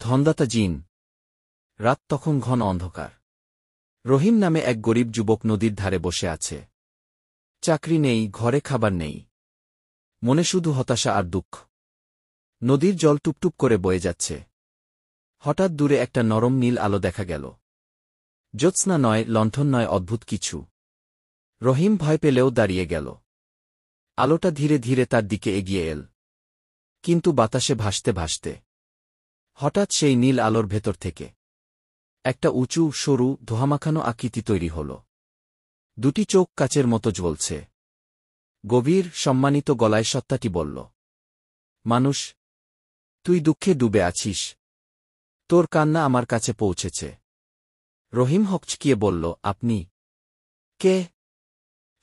ধনদাতা জিন। রাত তখন ঘন অন্ধকার। রহিম নামে এক গরিব যুবক নদীর ধারে বসে আছে। চাকরি নেই, ঘরে খাবার নেই, মনে শুধু হতাশা আর দুঃখ। নদীর জল টুপটুপ করে বয়ে যাচ্ছে। হঠাৎ দূরে একটা নরম নীল আলো দেখা গেল। জ্যোৎস্না নয়, লণ্ঠন নয়, অদ্ভুত কিছু। রহিম ভয় পেলেও দাঁড়িয়ে গেল। আলোটা ধীরে ধীরে তার দিকে এগিয়ে এল, কিন্তু বাতাসে ভাসতে ভাসতে হঠাৎ সেই নীল আলোর ভেতর থেকে একটা উঁচু, সরু, ধোঁয়ামাখানো আকৃতি তৈরি হল। দুটি চোখ কাচের মতো জ্বলছে। গভীর, সম্মানিত গলায় সত্তাটি বলল, মানুষ, তুই দুঃখে ডুবে আছিস। তোর কান্না আমার কাছে পৌঁছেছে। রহিম হকচকিয়ে বলল, আপনি কে?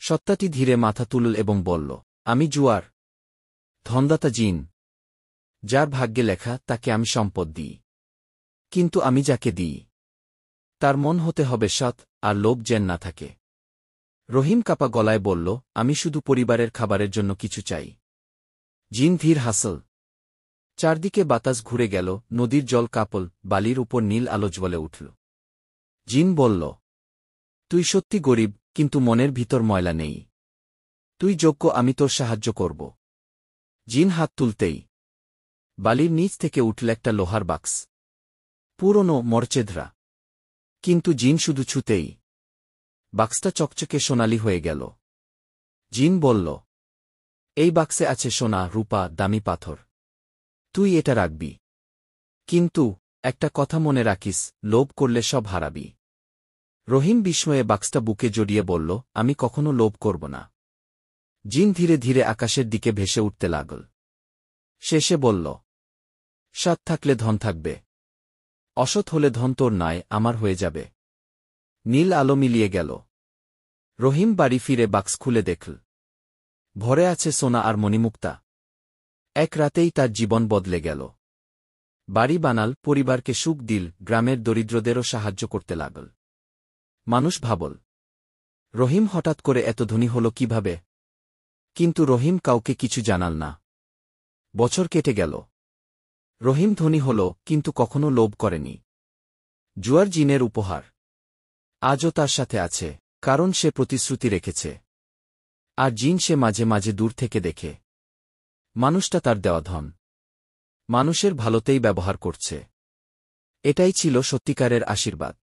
সত্তাটি ধীরে মাথা তুলল এবং বলল, আমি জুয়ার ধনদাতা জিন। যার ভাগ্যে লেখা তাকে আমি সম্পদ দিই, কিন্তু আমি যাকে দিই তার মন হতে হবে সৎ, আর লোভ যেন না থাকে। রহিম কাপা গলায় বলল, আমি শুধু পরিবারের খাবারের জন্য কিছু চাই। জিন ধীর হাসল। চারদিকে বাতাস ঘুরে গেল, নদীর জল কাপল, বালির উপর নীল আলো জ্বলে উঠল। জিন বলল, তুই সত্যি গরিব, কিন্তু মনের ভিতর ময়লা নেই। তুই যোগ্য, আমি তোর সাহায্য করব। জিন হাত তুলতেই বালির নিচ থেকে উঠল একটা লোহার বাক্স। পুরনো, মরচেধরা, কিন্তু জিন শুধু ছুতেই বাক্সটা চকচকে সোনালি হয়ে গেল। জিন বলল, এই বাক্সে আছে সোনা, রূপা, দামি পাথর। তুই এটা রাখবি, কিন্তু একটা কথা মনে রাখিস, লোভ করলে সব হারাবি। রহিম বিস্ময়ে বাক্সটা বুকে জড়িয়ে বলল, আমি কখনো লোভ করব না। জিন ধীরে ধীরে আকাশের দিকে ভেসে উঠতে লাগল। শেষে বলল, সৎ থাকলে ধন থাকবে, অসৎ হলে ধন তোর নয়, আমার হয়ে যাবে। নীল আলো মিলিয়ে গেল। রহিম বাড়ি ফিরে বাক্স খুলে দেখল, ভরে আছে সোনা আর মণিমুক্তা। এক রাতেই তার জীবন বদলে গেল। বাড়ি বানাল, পরিবারকে সুখ দিল, গ্রামের দরিদ্রদেরও সাহায্য করতে লাগল। মানুষ ভাবল, রহিম হঠাৎ করে এত ধনী হল কিভাবে? কিন্তু রহিম কাউকে কিছু জানাল না। বছর কেটে গেল। রহিম ধনী হল, কিন্তু কখনো লোভ করেনি। জুয়ার জিনের উপহার আজও তার সাথে আছে, কারণ সে প্রতিশ্রুতি রেখেছে। আর জিন সে মাঝে মাঝে দূর থেকে দেখে মানুষটা তার দেওয়া ধন মানুষের ভালোতেই ব্যবহার করছে। এটাই ছিল সত্যিকারের আশীর্বাদ।